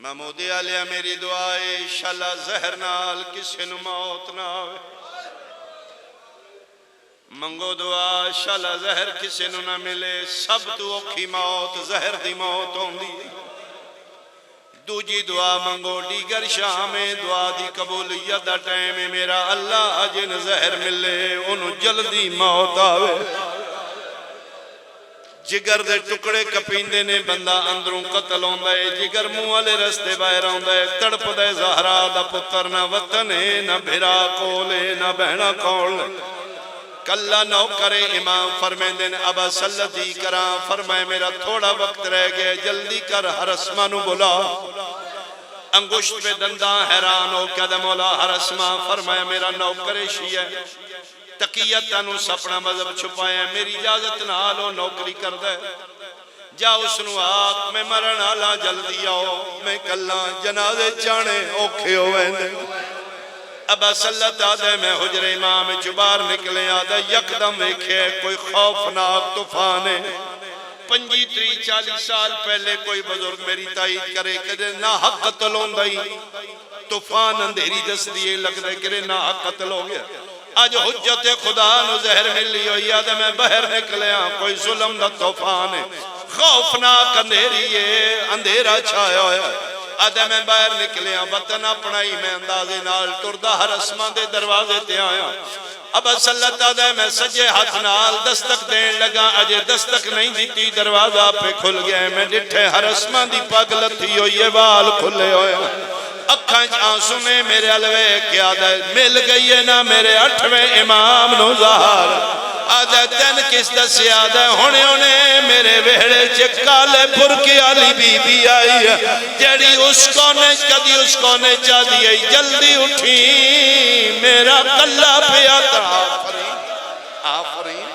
محمود علیہ میری دعا ہے انشاءاللہ زہر نال کسی نو موت نہ آوے منگو دعا انشاءاللہ زہر کسی نو نہ ملے سب تو اوکھی موت زہر دی موت ہوندی دوجی دعا منگو دیگر شام دعا دی قبولیت دا ٹائم میرا اللہ جن زہر ملے انہوں جلدی موت آوے جگر دے ٹکڑے کپیندے نے بندہ اندروں قتل ہوندہ ہے جگر منہ والے رستے باہر ہوندہ ہے تڑپ دے زہرا دا پتر نہ وطن ہے نہ بھرا کولے نہ بہنا کول کلہ نو کرے امام فرمیندے نے ابا سلطی کران فرمائے میرا تھوڑا وقت رہ گئے جلدی کر ہر اسمانو بلا انگشت پہ دنداں حیران ہو کہ دے مولا ہر اسمان فرمائے میرا نو کرے شیعہ تقیتہ نو سپنا مذہب چھپائے میری اجازت نہ آلو نوکری کر دے جا اس نو آگ میں مرن آلا جلدی آؤ میں کلہ جنازے چانے اوکھے ہوئے دے ابا صلت آدھے میں حجر امام چبار نکلے آدھے یکدم ایکھے کوئی خوفناک طوفانے 25-30-40 سال پہلے کوئی بزرگ میری تائید کرے کہ نہ حق قتل ہوندائی طوفان اندھیری دس دیئے لگ دے کہ نہ حق قتل ہو گیا آج حجت خدا نو زہر ملی ہوئی آدھے میں بہر نکلے کوئی ظلم نہ طوفان ہے خوفناک اندھیری ہے اندھیرا چھایا ہویا آدھے میں باہر نکلے وطن اپنائی میں اندازے نال ٹردہ ہر اسمان دے دروازے تے آیا اب صلت آدھے میں سجے ہاتھ نال دستک دین لگا اجے دستک نہیں دیتی دروازہ پہ کھل گئے میں ڈٹھے ہر اسمان دی پاگلتی ہوئی وال کھلے ہوئے اکھانچ آنسو میں میرے علوے کیا دے مل گئی ہے نا میرے 8ویں امام نو ظاہر آدھے تین کس دسی آدھے ہونے میرے ویڑے چکالے پھر کی علی بی بی آئی ہے جڑی اس کو نے کدی اس کو نے چاہ دی جلدی اٹھی میرا کلہ پہ آتا آفرین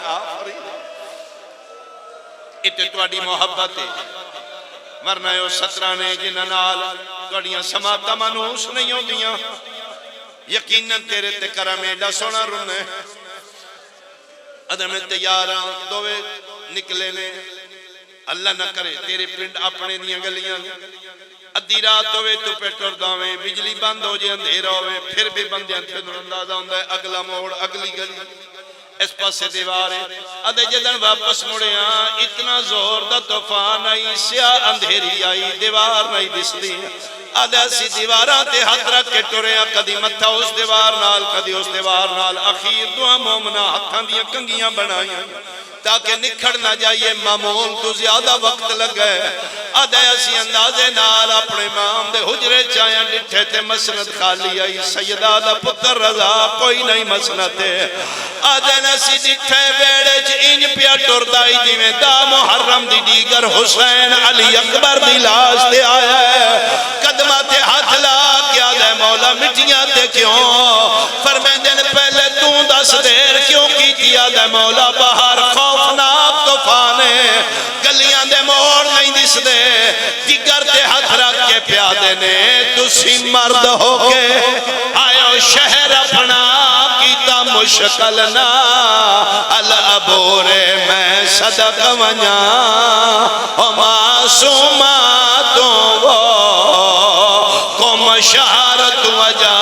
اتے توڑی محبت ہے ورنہ یو 17 نے جنہ نال توڑیاں سماتا منوس نہیں ہو دیاں یقیناً تیرے تے کرم ایڈا سونا رنے ادھر میں تیاراں دوے نکلے نے اللہ نہ کرے تیرے پرنٹ اپنے دیاں گلیاں ادھی رات ہوئے تو پیٹر داویں بجلی بند ہو جائے اندھیرا ہوئے پھر بھی بندیاں تھے در اندازہ ہوندہ ہے اگلا موڑ اگلی گلی اس پاس سے دیوارے ادھے جدن واپس مڑے اتنا زور دا طوفان آئی سیاہ اندھیری آئی دیوار نہیں دستی آدھے سی دیواراں تے ہاتھ رکھ کے ٹورے کدی متھا اس دیوار نال کدی اس دیوار نال اخیر دعا مومنہ ہتھاں دیاں کنگیاں بنائیں تاکہ نکھڑ نہ جائیے معمول تو زیادہ وقت لگ گئے آدھے اسی اندازے نال اپنے امام دے حجرے چاہیں ڈٹھے تھے مسند خالی آئی سیدہ دا پتر رضا کوئی نہیں مسند ہے آدھے اسی ڈٹھے بیڑے انج پیا ٹردائی جی میں دا محرم دی دیگر حسین علی اکبر دی لاش دے آیا ہے قدمات ہاتھ لا کیا دے مولا مٹیاں تے کیوں فرمیندے نے پہلے تو دس دیر کیوں کی کیا دے مولا باہر خوفناک طوفانے گلیاں دے موڑ نہیں دس دے جگر تے ہاتھ رکھ کے پیادے نے تسی مرد ہو کے آئے شہر اپنا کیتا مشکل نا الابورے میں صدق ونیا او معصوماتوں وہ کم شہرت وجہ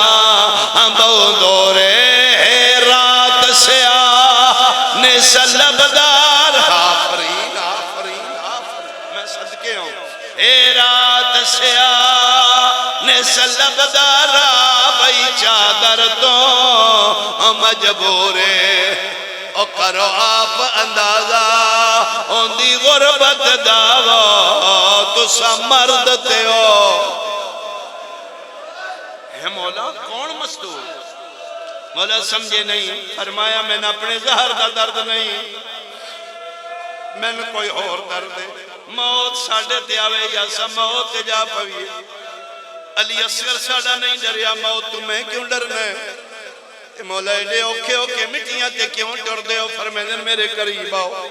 بہو دورے رات سے آنے سلبدار آفرین میں صدقے ہوں اے رات سے آنے سلبدار بھئی چادر تو مجبورے او کرو آپ اندازہ ہوندی غربت دعویٰ تو سمرد تے ہو ہے مولا کون مستور مولا سمجھے نہیں فرمایا میں نے اپنے زہر دا درد نہیں میں نے کوئی اور درد ہے موت ساڑھے تے آوے یا سا موت جا پوی علی اصغر ساڑھا نہیں ڈریا موت تمہیں کیوں ڈرنا ہے مولا ایڈے اوکے اوکے مٹیاں تے کیوں ڈر دے ہو فرمیدن میرے قریب آؤ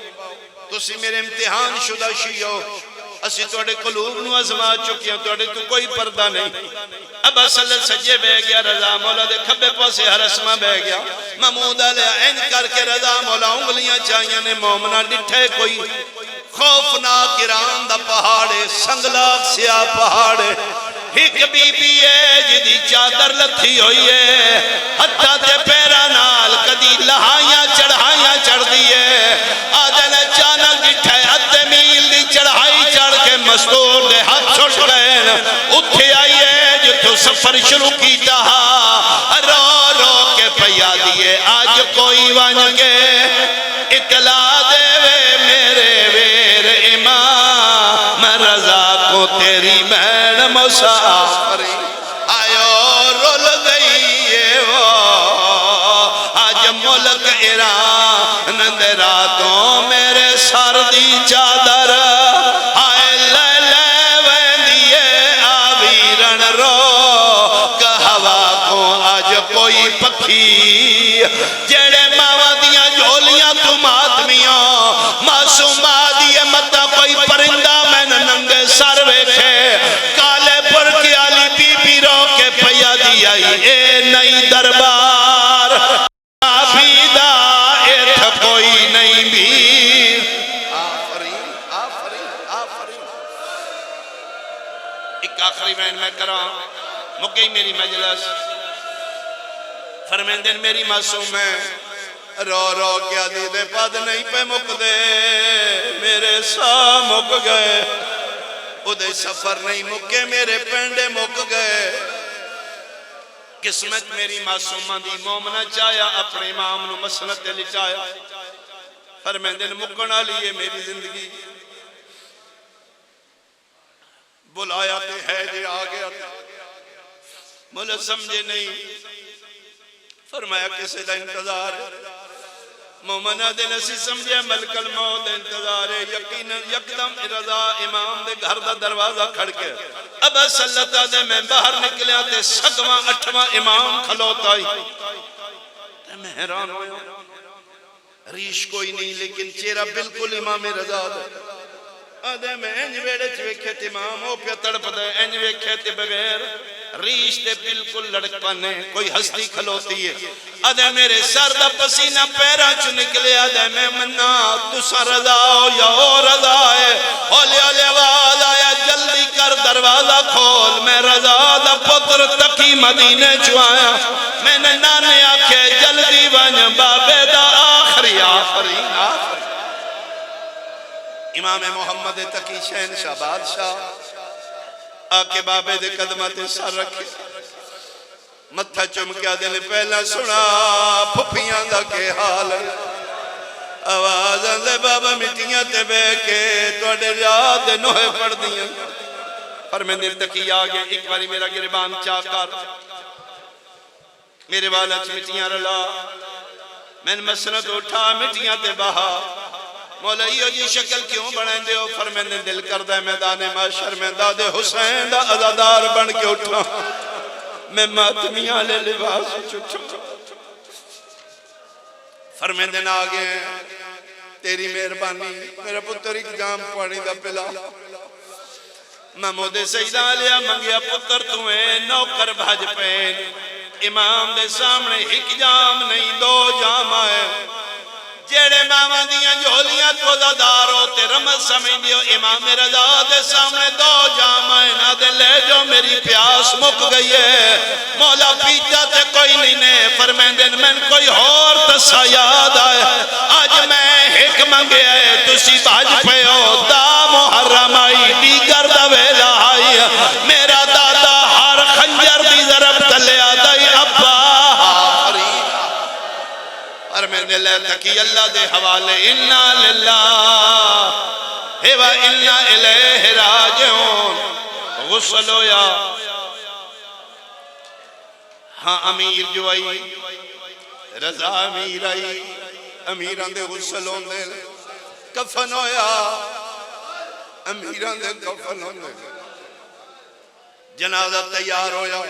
تسی میرے امتحان شدہ شیعو اسی توڑے قلوب نو ازما چکیاں توڑے تو کوئی پردہ نہیں اب اصل سجے بے گیا رضا مولا دے کھبے پاسے ہر اسمہ بے گیا محمود علیہ این کر کے رضا مولا انگلیاں چاہیاں نے مومنہ ڈٹھے کوئی خوفناک ایران دا پہاڑے سنگلاک سیاہ پہاڑے ایک بی بی ہے جدی چادر لتھی ہوئی ہے ہتھاں تے پیراں نال کدی لہائیاں چڑھائیاں چڑھ دی ہے آدھے نے چانک ڈٹھے ادھے میل دی چڑھائی چڑھ کے مستور دے ہاتھ چھٹ گئے اتھے آئی ہے جتو سفر شروع کیتا رو رو کے پیا دیے آج کوئی ون کے اطلاع دے وے میرے ویر امام رضا کو تیری مین مسافری آئیو رول گئی ہے وہ آج ملک ایران دے راتوں میرے سر دی چادر آئے لے لے ویندیے آویرن رو کہ ہوا کو آج کوئی پکھی جڑے ماں دیاں جھولیاں تم آدمیوں معصوم آدیے مدہ کوئی پرندہ میں ننگے سر ویکھے کالے پر کی آلی بی بی رو کے پیا دی آئی اے نئی دربار آفیدہ ایتھ کوئی نہیں بھی آفرین آفرین آفرین ایک آخری بین میں کرا مکئی میری مجلس فرمیندن میری معصوم ہے رو رو کیا دیدے پد نہیں پہ مک دے میرے سا مک گئے ادھے سفر نہیں مکے میرے پینڈے مک گئے قسمت میری معصومہ دی مومنہ چایا اپنے امام نو مسنت لچایا فرمیندن مکنا لیے میری زندگی بلایا تے ہے جے آگیا مجھے سمجھے نہیں فرمایا کسے دا انتظار ہے مومنہ دے نسی سمجھے ملک الموت دے انتظار ہے یقین یکدم رضا امام دے گھر دا دروازہ کھڑ کے اب سلطہ دے میں باہر نکلے آتے سگواں اٹھواں امام کھلوتا ہی میں حیران ہویا ریش کوئی نہیں لیکن چہرہ بالکل امام رضا دے آدھے میں انج ویڑے چویکھے تے امام ہو پیا تڑپ دے انج ویکھے تے بغیر ریش تے بالکل لڑک پانے کوئی ہستی کھلوتی ہے آدھے میرے سر دا پسینہ پیرا چو نکلے آدھے میں منہ تسا رضا ہو یا او رضا ہے ہولے ہولے آواز آیا جلدی کر دروازہ کھول میں رضا دا پتر تکی مدینے چوایا میں نے نانے آکھے جلدی ون بابے دا آخری آخری آخری امام محمد تقی شہنشاہ بادشاہ آکے بابے دے قدمات سر رکھے متھا چمکیا دے نے پہلا سنا پھپیاں دا کے حال آواز آندے بابا مٹیاں تے بے کے توڑے یاد نوہے پڑھ دیاں فرمیندر تقی آگے ایک باری میرا گربان چاکر میرے والا مٹیاں رلا میں نے مسنت اٹھا مٹیاں تے بہا مولا یہ شکل کیوں بڑھیں دے ہو فرمیندے دل کردہ میدان معاشر میں داد حسین دا عزادار بن کے اٹھا میں ماتمیاں لے لباس چھوٹا فرمیندے نہ آگے تیری مہربانی میرا پتر ایک جام پانی دا پلا محمود سیدہ علیہ منگیا پتر تمہیں نوکر بھاج پین امام دے سامنے ایک جام نہیں دو جام آئے جیڑے ماما دیاں جھولیاں تو دادار ہوتے رمض سمجھ دیو امام رضا دے سامنے دو جامائنہ دے لے جو میری پیاس مک گئی ہے مولا پیتا تے کوئی نہیں نے فرمیندن میں کوئی اور تسا یاد آئے آج میں ایک منگے آئے تسی باج پہ ہو دا محرم آئی دیگر دا ویلا آئی میرا دادا ہر خنجر دی ضرب تلے آدائی ابا فرمیندے لے تکی اللہ دے حوالے انا للہ و انا الیہ راجعون غسل ہویا ہاں امیر جو آئی رضا امیر آئی امیران دے غسل ہوندے کفن ہویا امیران دے کفن ہوندے جنازہ تیار ہویا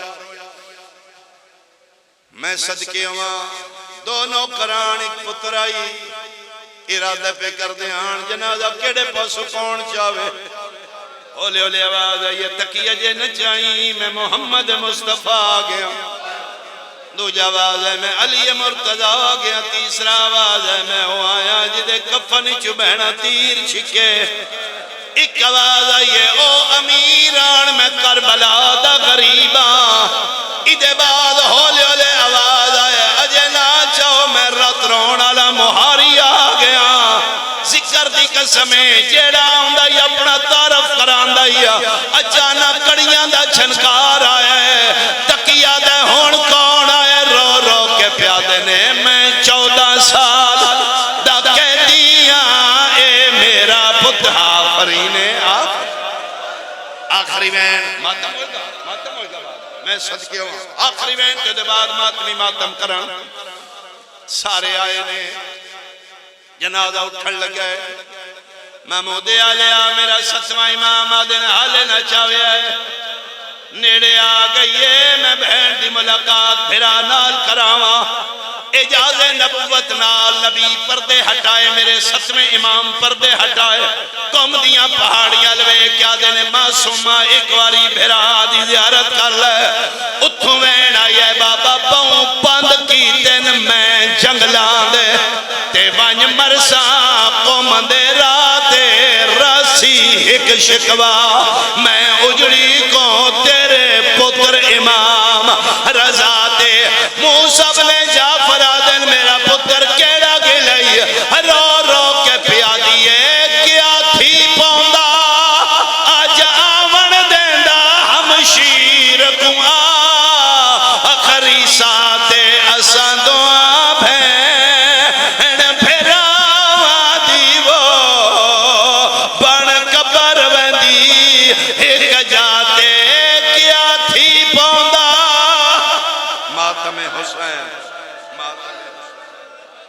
میں صدقے ہوا دونوں کران ایک پتر آئی ارادہ پہ کر دے آن جنازہ کیڑے پاسو کون چاہوے اولے اولے آواز آئی تقیہ جے نچائی میں محمد مصطفیٰ آگیا دوجہ آواز ہے میں علی مرتضی آگیا تیسرا آواز ہے میں ہو آیا جدے کفن چو بہنا تیر چھکے ایک آواز آئی ہے او امیران میں کربلا دا دے بعد ہولے ہولے آواز آئے اجے نہ چاہو میں رات رون والا مہاری آ گیا ذکر دی قسمیں جیڑا ہوندا یا اپنا تعارف کراندا یا اچانک کڑیاں دا چھنکار آیا ہے تکیا دے ہون کون آئے رو رو کے پیادے نے میں 14 سال دا کہدیاں اے میرا پت آفرین آخری وین ماتم ہوگا میں صدقے ہوں آخری وین کے دے بعد ماتمی ماتم کرن سارے آئے نے جنازہ اٹھن لگے محمود علیہ میرا 7واں امام آدھن حالے نہ چاہوے آئے نیڑے آ گئیے میں بہن دی ملاقات بھرا نال کراواں اجاز نبوت نال نبی پردے ہٹائے میرے 7ویں امام پردے ہٹائے قوم دیاں پہاڑیاں لوے کیا دینے معصومہ ایک واری بھرا دی زیارت کر لے اتھوں وین آئیے بابا باؤں پند کی تین میں جنگلان دے تے وانج مرسا قوم دے راتے رسی ایک شکوا میں اجڑی کو تیرے پتر امام رضا تے موسیٰ بن جعفر